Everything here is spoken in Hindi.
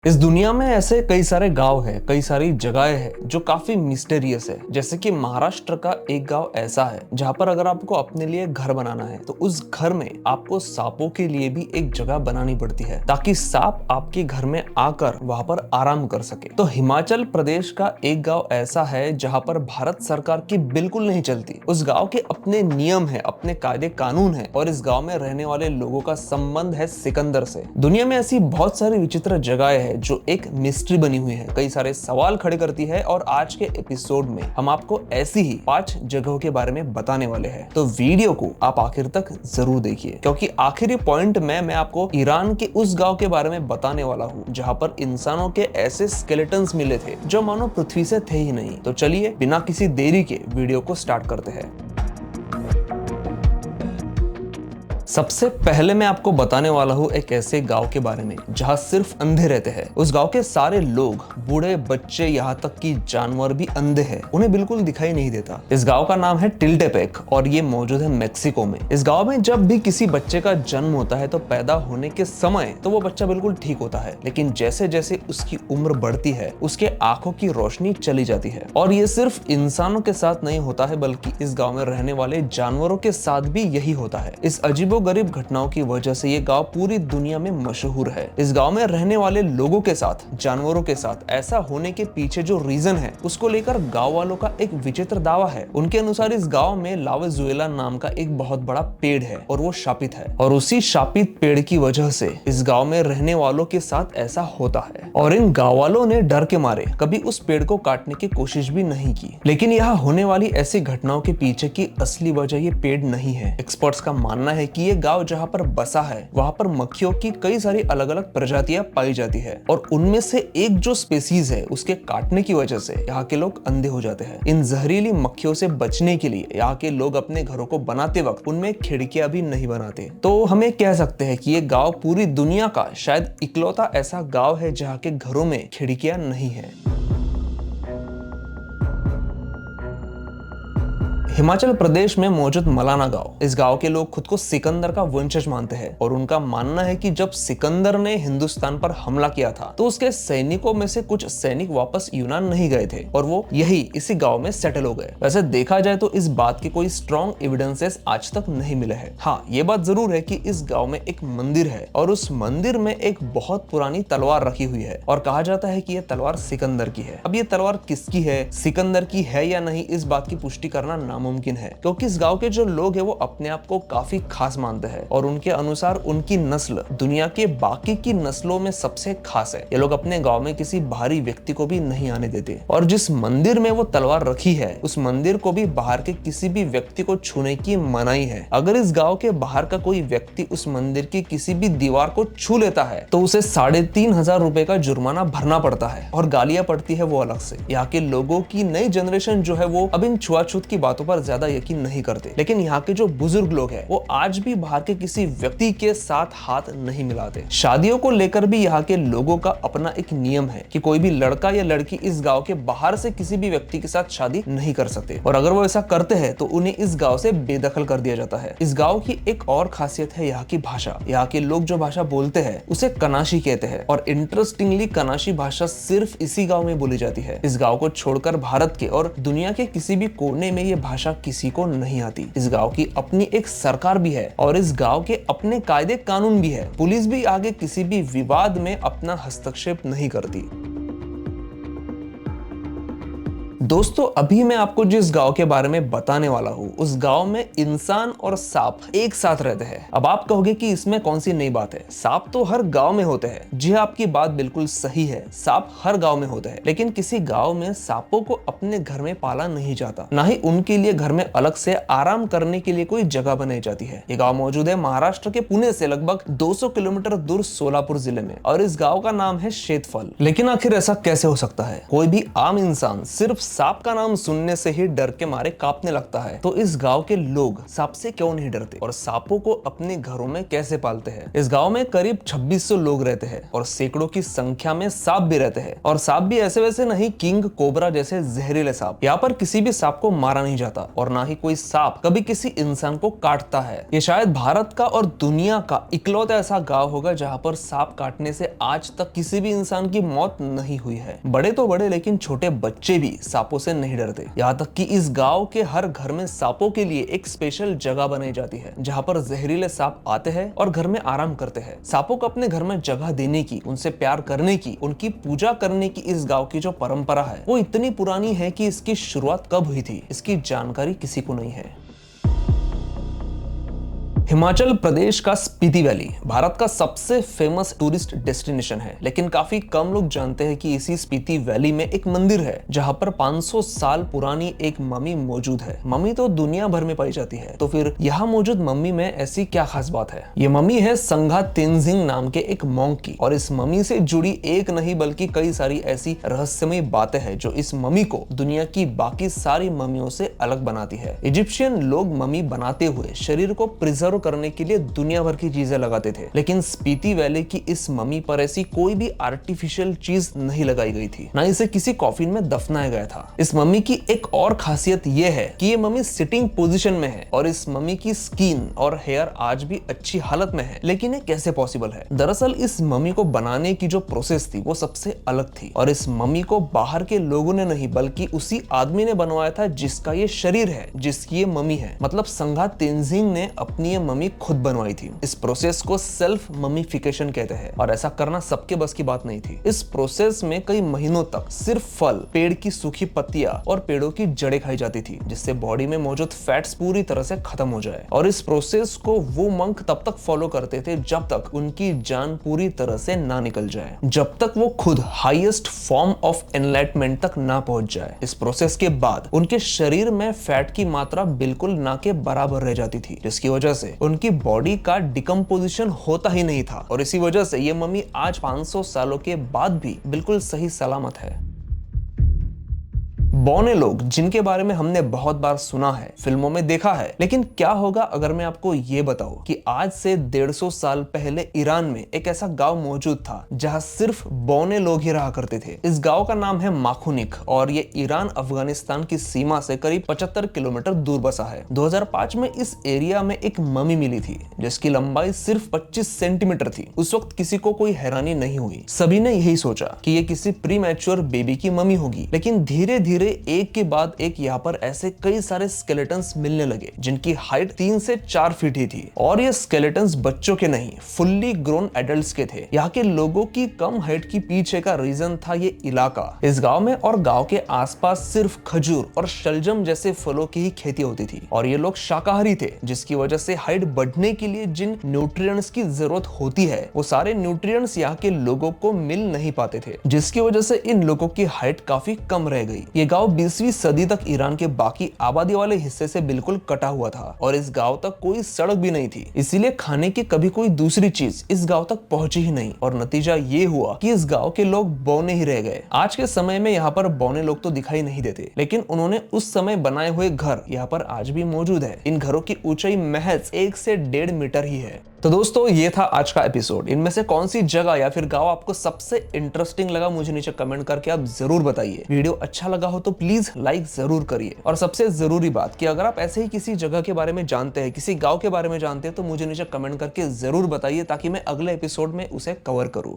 इस दुनिया में ऐसे कई सारे गांव हैं, कई सारी जगहें हैं जो काफी मिस्टेरियस है। जैसे कि महाराष्ट्र का एक गांव ऐसा है जहां पर अगर आपको अपने लिए घर बनाना है तो उस घर में आपको सांपों के लिए भी एक जगह बनानी पड़ती है ताकि सांप आपके घर में आकर वहां पर आराम कर सके। तो हिमाचल प्रदेश का एक गांव ऐसा है जहां पर भारत सरकार की बिल्कुल नहीं चलती। उस गांव के अपने नियम है, अपने कायदे कानून है और इस गांव में रहने वाले लोगों का संबंध है सिकंदर से। दुनिया में ऐसी बहुत सारी विचित्र जगहें हैं जो एक मिस्ट्री बनी हुई है, कई सारे सवाल खड़े करती है और आज के एपिसोड में हम आपको ऐसी ही 5 जगहों के बारे में बताने वाले हैं। तो वीडियो को आप आखिर तक जरूर देखिए क्योंकि आखिरी पॉइंट में मैं आपको ईरान के उस गांव के बारे में बताने वाला हूँ जहाँ पर इंसानों के ऐसे स्केलेटन्स मिले थे जो मानो पृथ्वी से थे ही नहीं। तो चलिए बिना किसी देरी के वीडियो को स्टार्ट करते हैं। सबसे पहले मैं आपको बताने वाला हूँ एक ऐसे गांव के बारे में जहाँ सिर्फ अंधे रहते हैं। उस गांव के सारे लोग, बूढ़े, बच्चे, यहाँ तक कि जानवर भी अंधे हैं, उन्हें बिल्कुल दिखाई नहीं देता। इस गांव का नाम है टिल्टेपेक और ये मौजूद है मेक्सिको में। इस गांव में जब भी किसी बच्चे का जन्म होता है तो पैदा होने के समय तो वो बच्चा बिल्कुल ठीक होता है, लेकिन जैसे जैसे उसकी उम्र बढ़ती है उसके आंखों की रोशनी चली जाती है। और ये सिर्फ इंसानों के साथ नहीं होता है बल्कि इस गाँव में रहने वाले जानवरों के साथ भी यही होता है। इस अजीबो गरीब घटनाओं की वजह से ये गांव पूरी दुनिया में मशहूर है। इस गांव में रहने वाले लोगों के साथ, जानवरों के साथ ऐसा होने के पीछे जो रीजन है उसको लेकर गांव वालों का एक विचित्र दावा है। उनके अनुसार इस गांव में लावेजुएला नाम का एक बहुत बड़ा पेड़ है और वो शापित है और उसी शापित पेड़ की वजह से इस गांव में रहने वालों के साथ ऐसा होता है। और इन गांव वालों ने डर के मारे कभी उस पेड़ को काटने की कोशिश भी नहीं की। लेकिन यहाँ होने वाली ऐसी घटनाओं के पीछे की असली वजह ये पेड़ नहीं है। एक्सपर्ट्स का मानना है कि ये गांव जहां पर बसा है वहां पर मक्खियों की कई सारी अलग अलग प्रजातियां पाई जाती है और उनमें से एक जो स्पीसीज है उसके काटने की वजह से यहाँ के लोग अंधे हो जाते हैं। इन जहरीली मक्खियों से बचने के लिए यहाँ के लोग अपने घरों को बनाते वक्त उनमें खिड़कियां भी नहीं बनाते। तो हमें कह सकते हैं कि ये गांव पूरी दुनिया का शायद इकलौता ऐसा गांव है जहाँ के घरों में खिड़कियां नहीं है। हिमाचल प्रदेश में मौजूद मलाना गांव, इस गांव के लोग खुद को सिकंदर का वंशज मानते हैं और उनका मानना है कि जब सिकंदर ने हिंदुस्तान पर हमला किया था तो उसके सैनिकों में से कुछ सैनिक वापस यूनान नहीं गए थे और वो यही इसी गांव में सेटल हो गए। वैसे देखा जाए तो इस बात के कोई स्ट्रॉन्ग एविडेंसेस आज तक नहीं मिले हैं। हाँ, ये बात जरूर है कि इस गाँव में एक मंदिर है और उस मंदिर में एक बहुत पुरानी तलवार रखी हुई है और कहा जाता है कि यह तलवार सिकंदर की है। अब ये तलवार किसकी है, सिकंदर की है या नहीं, इस बात की पुष्टि करना नामुमकिन है क्योंकि इस गांव के जो लोग हैं वो अपने आप को काफी खास मानते हैं और उनके अनुसार उनकी नस्ल दुनिया के बाकी की नस्लों में सबसे खास है। ये लोग अपने गांव में किसी बाहरी व्यक्ति को भी नहीं आने देते और जिस मंदिर में वो तलवार रखी है उस मंदिर को भी बाहर के किसी भी व्यक्ति को छूने की मनाही है। अगर इस गांव के बाहर का कोई व्यक्ति उस मंदिर की किसी भी दीवार को छू लेता है तो उसे 3,500 रुपए का जुर्माना भरना पड़ता है और गालियां पड़ती है वो अलग से। यहाँ के लोगों की नई जनरेशन जो है वो अब इन छुआछूत की बातों पर ज्यादा यकीन नहीं करते, लेकिन यहाँ के जो बुजुर्ग लोग हैं वो आज भी बाहर के किसी व्यक्ति के साथ हाथ नहीं मिलाते। शादियों को लेकर भी यहाँ के लोगों का अपना एक नियम है कि कोई भी लड़का या लड़की इस गांव के बाहर से किसी भी व्यक्ति के साथ शादी नहीं कर सकते और अगर वो ऐसा करते हैं तो उन्हें इस गांव से बेदखल कर दिया जाता है। इस गांव की एक और खासियत है यहाँ की भाषा। यहाँ के लोग जो भाषा बोलते हैं उसे कनाशी कहते हैं और इंटरेस्टिंगली कनाशी भाषा सिर्फ इसी गाँव में बोली जाती है। इस गाँव को छोड़कर भारत के और दुनिया के किसी भी कोने में ये भाषा किसी को नहीं आती। इस गांव की अपनी एक सरकार भी है और इस गांव के अपने कायदे कानून भी है। पुलिस भी आगे किसी भी विवाद में अपना हस्तक्षेप नहीं करती। दोस्तों, अभी मैं आपको जिस गांव के बारे में बताने वाला हूँ उस गांव में इंसान और सांप एक साथ रहते हैं। अब आप कहोगे कि इसमें कौन सी नई बात है, सांप तो हर गांव में होते हैं। जी हाँ, आपकी बात बिल्कुल सही है, सांप हर गांव में होते हैं, लेकिन किसी गांव में सांपों को अपने घर में पाला नहीं जाता, ना ही उनके लिए घर में अलग से आराम करने के लिए कोई जगह बनाई जाती है। ये गाँव मौजूद है महाराष्ट्र के पुणे से लगभग 200 किलोमीटर दूर सोलापुर जिले में और इस गाँव का नाम है शेतफल। लेकिन आखिर ऐसा कैसे हो सकता है, कोई भी आम इंसान सिर्फ सांप का नाम सुनने से ही डर के मारे कांपने लगता है, तो इस गांव के लोग सांप से क्यों नहीं डरते और सांपों को अपने घरों में कैसे पालते हैं? इस गांव में करीब 2600 लोग रहते हैं और सैकड़ों की संख्या में सांप भी रहते हैं, और सांप भी ऐसे वैसे नहीं, किंग कोबरा जैसे जहरीले सांप। यहाँ पर किसी भी सांप को मारा नहीं जाता और ना ही कोई सांप कभी किसी इंसान को काटता है। ये शायद भारत का और दुनिया का इकलौता ऐसा गांव होगा जहां पर सांप काटने से आज तक किसी भी इंसान की मौत नहीं हुई है। बड़े तो बड़े, लेकिन छोटे बच्चे भी सांपों से नहीं डरते। यहाँ तक कि इस गांव के हर घर में सांपों के लिए एक स्पेशल जगह बनाई जाती है जहां पर जहरीले सांप आते हैं और घर में आराम करते हैं। सांपों को अपने घर में जगह देने की, उनसे प्यार करने की, उनकी पूजा करने की इस गांव की जो परंपरा है वो इतनी पुरानी है कि इसकी शुरुआत कब हुई थी इसकी जानकारी किसी को नहीं है। हिमाचल प्रदेश का स्पीति वैली भारत का सबसे फेमस टूरिस्ट डेस्टिनेशन है, लेकिन काफी कम लोग जानते हैं कि इसी स्पीति वैली में एक मंदिर है जहां पर 500 साल पुरानी एक मम्मी मौजूद है। मम्मी तो दुनिया भर में पाई जाती है, तो फिर यहाँ मौजूद मम्मी में ऐसी क्या खास बात है? ये मम्मी है संघा तेंजिंग नाम के एक मॉन्क की, और इस मम्मी से जुड़ी एक नहीं बल्कि कई सारी ऐसी रहस्यमय बातें हैं जो इस मम्मी को दुनिया की बाकी सारी मम्मियों से अलग बनाती है। इजिप्शियन लोग मम्मी बनाते हुए शरीर को प्रिजर्व करने के लिए दुनिया भर की चीजें लगाते थे, लेकिन स्पीति वैली की इस मम्मी पर ऐसी कोई भी आर्टिफिशियल चीज नहीं लगाई गई थी, ना इसे किसी कॉफिन में दफनाया गया था। इस मम्मी की एक और खासियत यह है कि ये मम्मी सिटिंग पोजीशन में है और इस मम्मी की स्किन और हेयर आज भी अच्छी हालत में है। लेकिन ये कैसे पॉसिबल है? दरअसल इस मम्मी को बनाने की जो प्रोसेस थी वो सबसे अलग थी, और इस मम्मी को बाहर के लोगों ने नहीं बल्कि उसी आदमी ने बनवाया था जिसका ये शरीर है, जिसकी ये मम्मी है। मतलब संघा तेंजिंग ने अपनी ये मम्मी खुद बनवाई थी। इस प्रोसेस को सेल्फ ममीफिकेशन कहते हैं, और ऐसा करना सबके बस की बात नहीं थी। इस प्रोसेस में कई महीनों तक सिर्फ फल, पेड़ की सूखी पत्तियां और पेड़ों की जड़ें खाई जाती थी, जिससे बॉडी में मौजूद फैट्स पूरी तरह से खत्म हो जाए। और इस प्रोसेस को वो मंक तब तक फॉलो करते थे जब तक उनकी जान पूरी तरह से ना निकल जाए, जब तक वो खुद हाईएस्ट फॉर्म ऑफ एनलाइटमेंट तक ना पहुंच जाए। इस प्रोसेस के बाद उनके शरीर में फैट की मात्रा बिल्कुल ना के बराबर रह जाती थी, जिसकी वजह से उनकी बॉडी का डिकम्पोजिशन होता ही नहीं था, और इसी वजह से ये मम्मी आज 500 सालों के बाद भी बिल्कुल सही सलामत है। बौने लोग, जिनके बारे में हमने बहुत बार सुना है, फिल्मों में देखा है, लेकिन क्या होगा अगर मैं आपको ये बताऊं कि आज से 150 साल पहले ईरान में एक ऐसा गांव मौजूद था जहां सिर्फ बौने लोग ही रहा करते थे। इस गांव का नाम है माखुनिक, और ये ईरान अफगानिस्तान की सीमा से करीब 75 किलोमीटर दूर बसा है। 2005 में इस एरिया में एक मम्मी मिली थी जिसकी लंबाई सिर्फ 25 सेंटीमीटर थी। उस वक्त किसी को कोई हैरानी नहीं हुई, सभी ने यही सोचा कि ये किसी प्रीमैच्योर बेबी की मम्मी होगी। लेकिन धीरे धीरे एक के बाद एक यहाँ पर ऐसे कई सारे स्केलेटन्स मिलने लगे जिनकी हाइट 3 से 4 फीट ही थी, और ये स्केलेटन्स बच्चों के नहीं, फुल्ली ग्रोन एडल्ट्स के थे। यहाँ के लोगों की कम हाइट की पीछे का रीजन था ये इलाका। इस गांव में और गांव के आसपास सिर्फ खजूर और शलजम जैसे फलों की ही खेती होती थी, और ये लोग शाकाहारी थे, जिसकी वजह से हाइट बढ़ने के लिए जिन न्यूट्रिएंट्स की जरूरत होती है वो सारे न्यूट्रिएंट्स यहाँ के लोगों को मिल नहीं पाते थे, जिसकी वजह से इन लोगों की हाइट काफी कम रह गई। ये गांव 20वीं सदी तक ईरान के बाकी आबादी वाले हिस्से से बिल्कुल कटा हुआ था, और इस गांव तक कोई सड़क भी नहीं थी, इसीलिए खाने की कभी कोई दूसरी चीज इस गांव तक पहुंची ही नहीं, और नतीजा ये हुआ कि इस गांव के लोग बौने ही रह गए। आज के समय में यहाँ पर बौने लोग तो दिखाई नहीं देते, लेकिन उन्होंने उस समय बनाए हुए घर यहाँ पर आज भी मौजूद है। इन घरों की ऊंचाई महज 1 से 1.5 मीटर ही है। तो दोस्तों, ये था आज का एपिसोड। इनमें से कौन सी जगह या फिर गांव आपको सबसे इंटरेस्टिंग लगा, मुझे नीचे कमेंट करके आप जरूर बताइए। वीडियो अच्छा लगा हो तो प्लीज लाइक जरूर करिए, और सबसे जरूरी बात कि अगर आप ऐसे ही किसी जगह के बारे में जानते हैं, किसी गांव के बारे में जानते हैं, तो मुझे नीचे कमेंट करके जरूर बताइए ताकि मैं अगले एपिसोड में उसे कवर करूं।